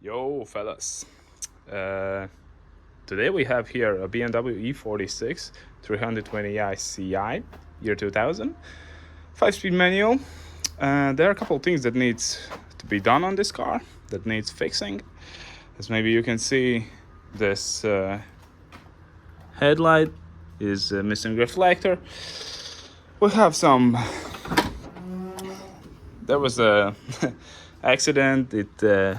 Yo, fellas. Today we have here a BMW E46 320i Ci, year 2000, 5-speed manual. There are a couple of things that needs to be done on this car, that needs fixing. As maybe you can see, this headlight is missing reflector. We have some... There was a accident. It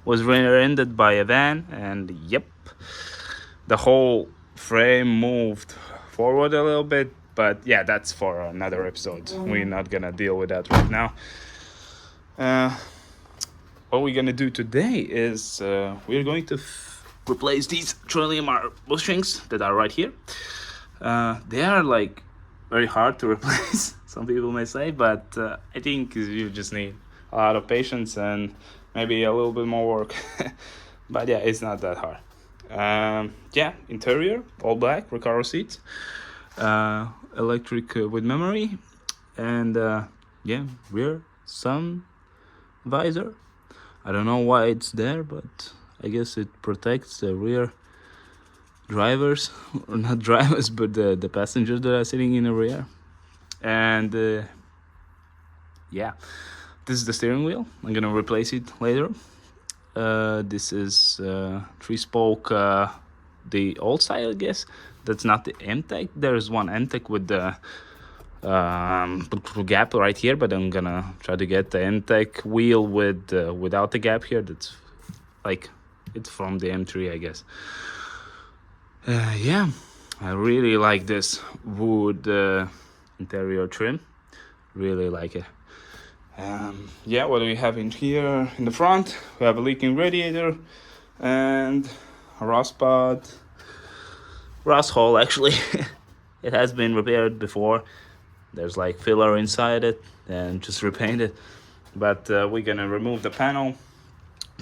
was rear-ended by a van, and yep, the whole frame moved forward a little bit. But yeah, that's for another episode. We're not gonna deal with that right now. What we're gonna do today is we're going to replace these Trailing bushings that are right here. They are like very hard to replace, some people may say, but I think you just need a lot of patience and maybe a little bit more work. But yeah, it's not that hard. Yeah, interior all black, Recaro seats, electric with memory, and yeah, rear sun visor. I don't know why it's there, but I guess it protects the rear drivers, or not drivers, but the passengers that are sitting in the rear. And yeah, this is the steering wheel. I'm gonna replace it later. This is 3-spoke, the old style, I guess. That's not the M-Tech. There's one M-Tech with the gap right here, but I'm gonna try to get the M-Tech wheel with without the gap here. That's like, it's from the M3, I guess. Yeah, I really like this wood interior trim. Really like it. Yeah, what do we have in here? In the front, we have a leaking radiator and a rust hole actually. It has been repaired before. There's like filler inside it and just repaint it. But we're gonna remove the panel,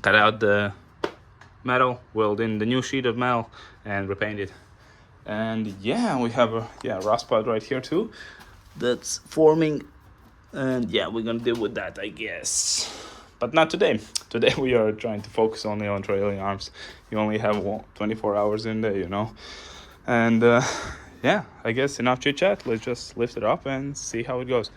cut out the metal, weld in the new sheet of metal, and repaint it. And yeah, we have a rust spot right here too that's forming. And yeah, we're gonna deal with that, I guess, but not today. Today we are trying to focus only on trailing arms. You only have 24 hours in there, you know. And yeah, I guess enough chit chat. Let's just lift it up and see how it goes.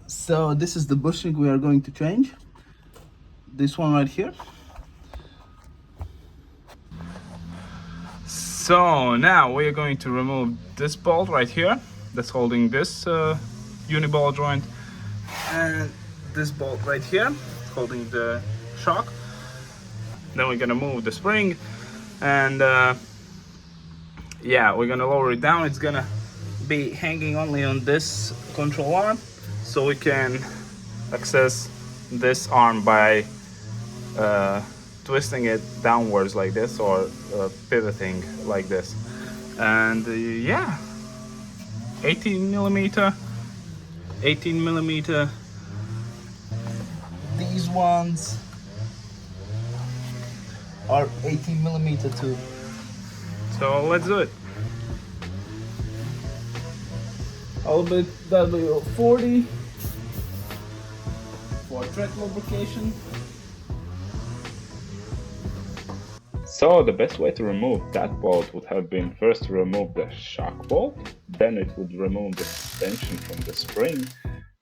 So this is the bushing we are going to change. This one right here. So now we're going to remove this bolt right here that's holding this uni-ball joint, and this bolt right here holding the shock. Then we're gonna move the spring, and yeah, we're gonna lower it down. It's gonna be hanging only on this control arm, so we can access this arm by twisting it downwards like this, or pivoting like this. And yeah, 18 millimeter. These ones are 18 millimeter too. So let's do it. A little bit W40 for tread lubrication. So the best way to remove that bolt would have been first to remove the shock bolt, then it would remove the suspension from the spring,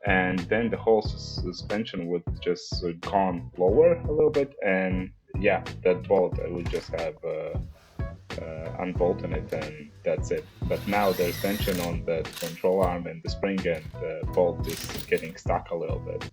and then the whole suspension would just gone lower a little bit, and yeah, that bolt I would just have unbolted it, and that's it. But now there's tension on the control arm and the spring, and the bolt is getting stuck a little bit.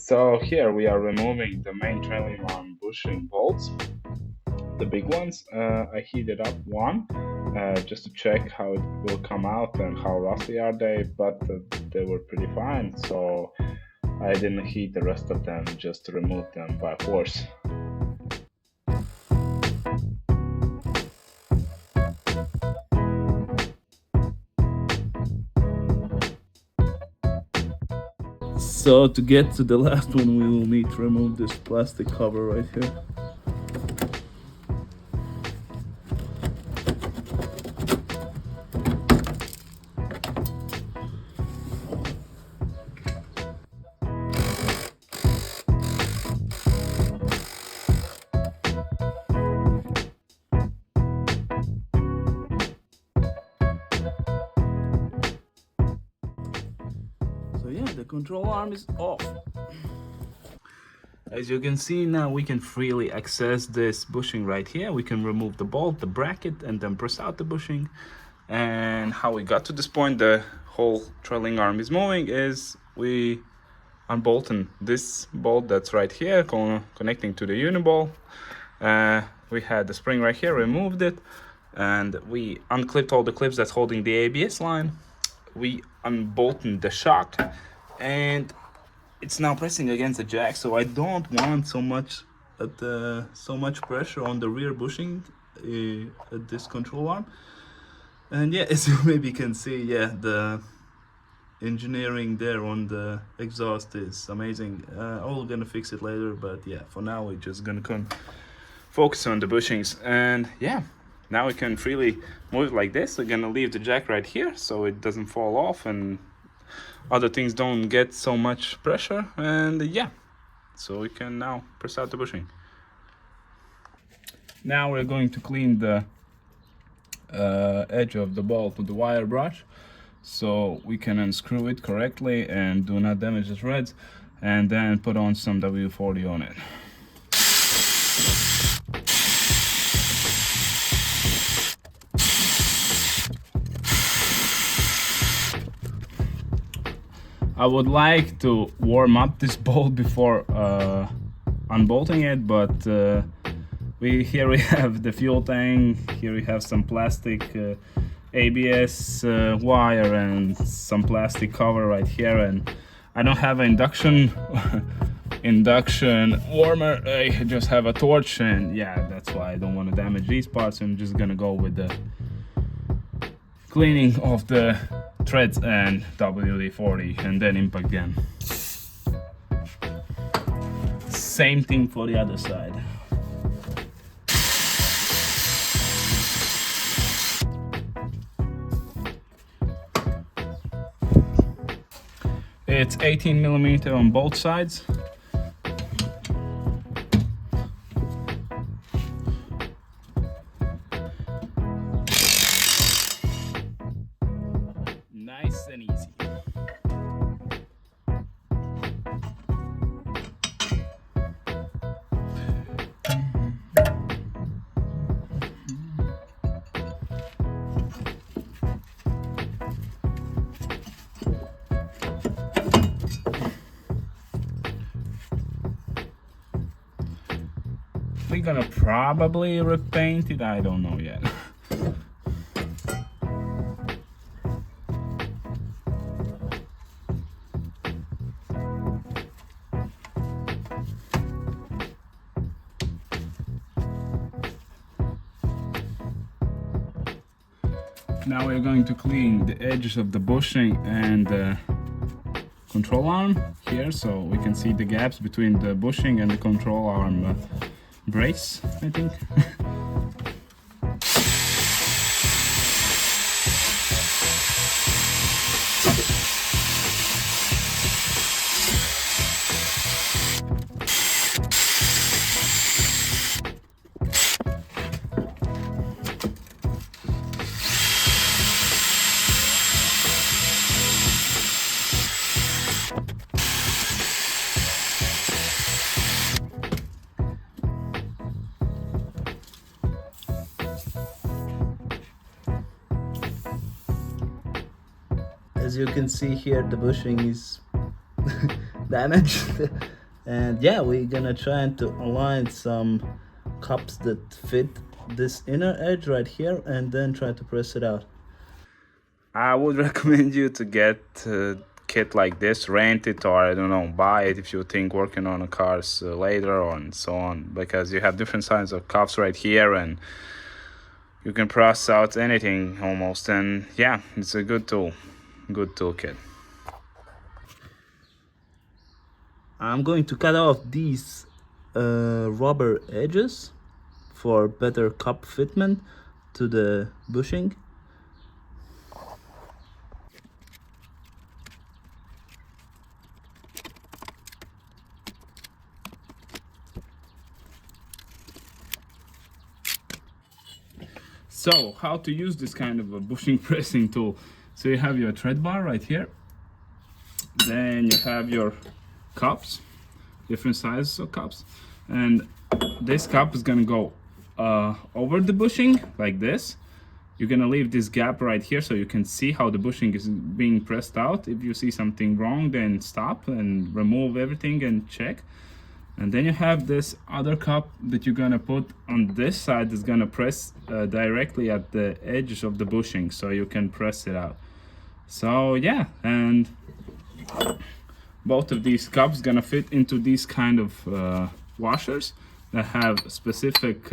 So here we are removing the main trailing arm bushing bolts, the big ones. I heated up one just to check how it will come out and how rusty are they, but they were pretty fine, so I didn't heat the rest of them, just to remove them by force. So to get to the last one, we will need to remove this plastic cover right here. So yeah, the control arm is off. As you can see now, we can freely access this bushing right here. We can remove the bolt, the bracket, and then press out the bushing. And how we got to this point, the whole trailing arm is moving, is we unbolted this bolt that's right here, connecting to the uniball. We had the spring right here, removed it, and we unclipped all the clips that's holding the ABS line. We unbolted the shock, and it's now pressing against the jack, so I don't want so much pressure on the rear bushing at this control arm. And yeah, as you maybe can see, yeah, the engineering there on the exhaust is amazing. I'm gonna fix it later, but yeah, for now we're just gonna focus on the bushings. And yeah, now we can freely move it like this. We're gonna leave the jack right here so it doesn't fall off and other things don't get so much pressure. And yeah, so we can now press out the bushing. Now we're going to clean the edge of the bolt with the wire brush, so we can unscrew it correctly and do not damage the threads, and then put on some W40 on it. I would like to warm up this bolt before unbolting it, but here we have the fuel tank, here we have some plastic ABS wire and some plastic cover right here, and I don't have an induction warmer. I just have a torch, and yeah, that's why I don't want to damage these parts. I'm just gonna go with the cleaning of the threads and WD-40 and then impact gun. Same thing for the other side. It's 18mm on both sides. Nice and easy. We're gonna probably repaint it, I don't know yet. Now we're going to clean the edges of the bushing and the control arm here, so we can see the gaps between the bushing and the control arm brace, I think. As you can see here, the bushing is damaged. And yeah, we're gonna try to align some cups that fit this inner edge right here, and then try to press it out. I would recommend you to get a kit like this, rent it, or I don't know, buy it if you think working on a cars later on and so on, because you have different sizes of cups right here and you can press out anything almost. And yeah, it's a good toolkit. I'm going to cut off these rubber edges for better cup fitment to the bushing. So how to use this kind of a bushing pressing tool? So you have your thread bar right here, then you have your cups, different sizes of cups, and this cup is gonna go over the bushing like this. You're gonna leave this gap right here so you can see how the bushing is being pressed out. If you see something wrong, then stop and remove everything and check. And then you have this other cup that you're gonna put on this side is gonna press directly at the edges of the bushing, so you can press it out. So yeah, and both of these cups gonna fit into these kind of washers that have specific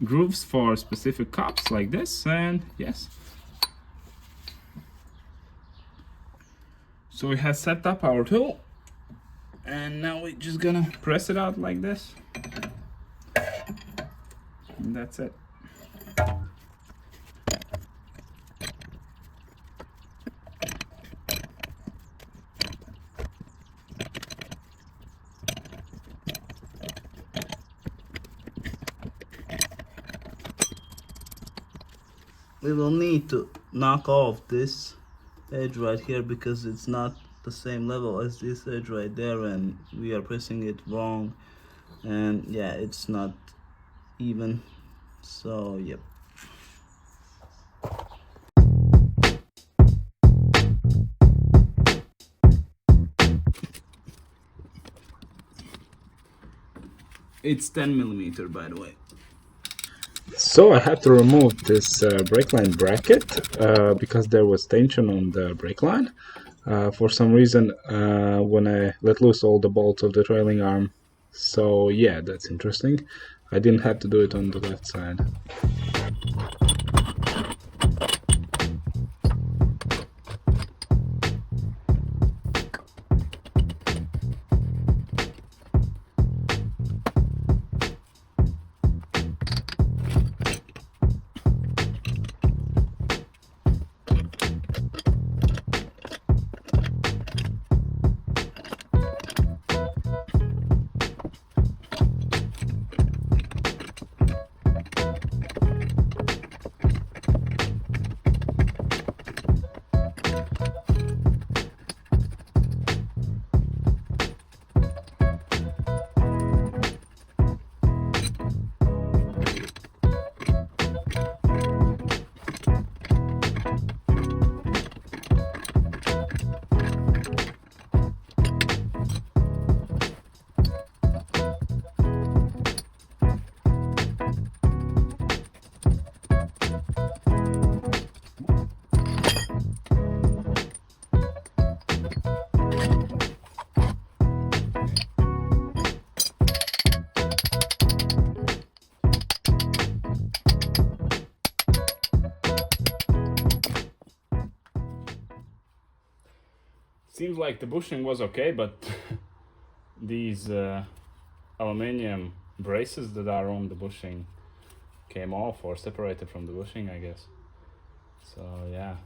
grooves for specific cups like this. And yes, so we have set up our tool, and now we're just gonna press it out like this, and that's it. We will need to knock off this edge right here because it's not the same level as this edge right there, and we are pressing it wrong, and yeah, it's not even. So yep. It's 10mm, by the way. So I had to remove this brake line bracket because there was tension on the brake line. For some reason, when I let loose all the bolts of the trailing arm. So yeah, that's interesting. I didn't have to do it on the left side. Seems like the bushing was okay, but these aluminium braces that are on the bushing came off or separated from the bushing, I guess. So yeah.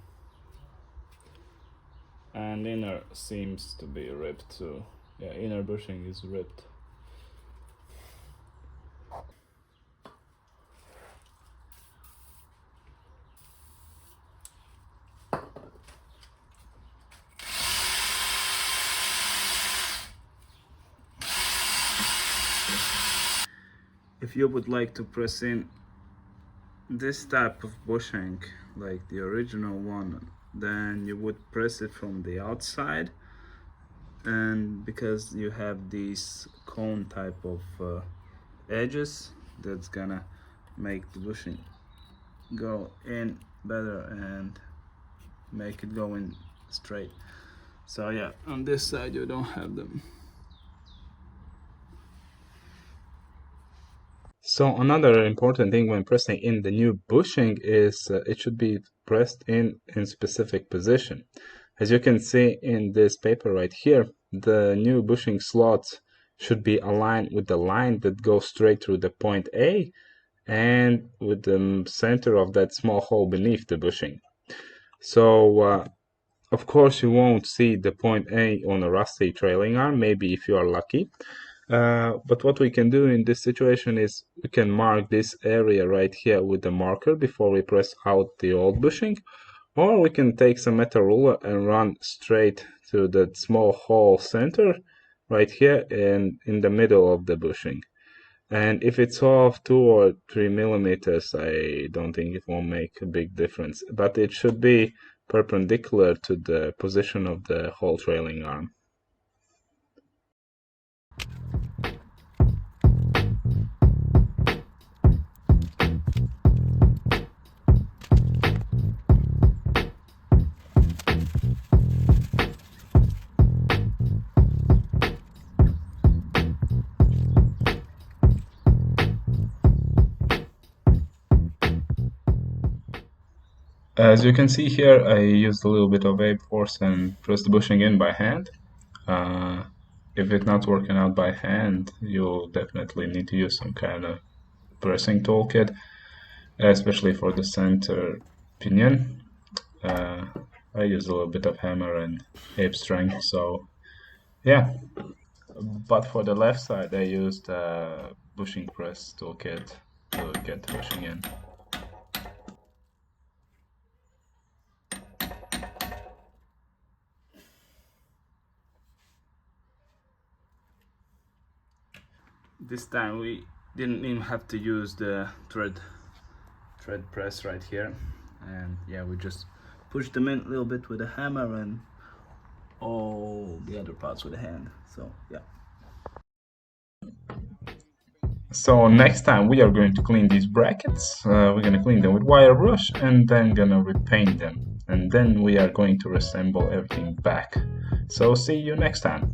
And inner seems to be ripped too. Yeah, inner bushing is ripped. If you would like to press in this type of bushing, like the original one, then you would press it from the outside and because you have these cone type of edges, that's gonna make the bushing go in better and make it go in straight. So yeah, on this side you don't have them. So another important thing when pressing in the new bushing is it should be pressed in specific position. As you can see in this paper right here, the new bushing slots should be aligned with the line that goes straight through the point A and with the center of that small hole beneath the bushing. So of course you won't see the point A on a rusty trailing arm, maybe if you are lucky. But what we can do in this situation is we can mark this area right here with the marker before we press out the old bushing, or we can take some metal ruler and run straight to that small hole center right here in the middle of the bushing. And if it's off 2 or 3 millimeters, I don't think it won't make a big difference, but it should be perpendicular to the position of the whole trailing arm. As you can see here, I used a little bit of ape force and pressed the bushing in by hand. If it's not working out by hand, you'll definitely need to use some kind of pressing toolkit, especially for the center pinion. I used a little bit of hammer and ape strength, so yeah. But for the left side, I used a bushing press toolkit to get the bushing in. This time we didn't even have to use the thread press right here, and yeah, we just Push them in a little bit with a hammer and all the other parts with a hand. So yeah. So next time we are going to clean these brackets. We're gonna clean them with wire brush and then gonna repaint them, and then we are going to reassemble everything back. So see you next time.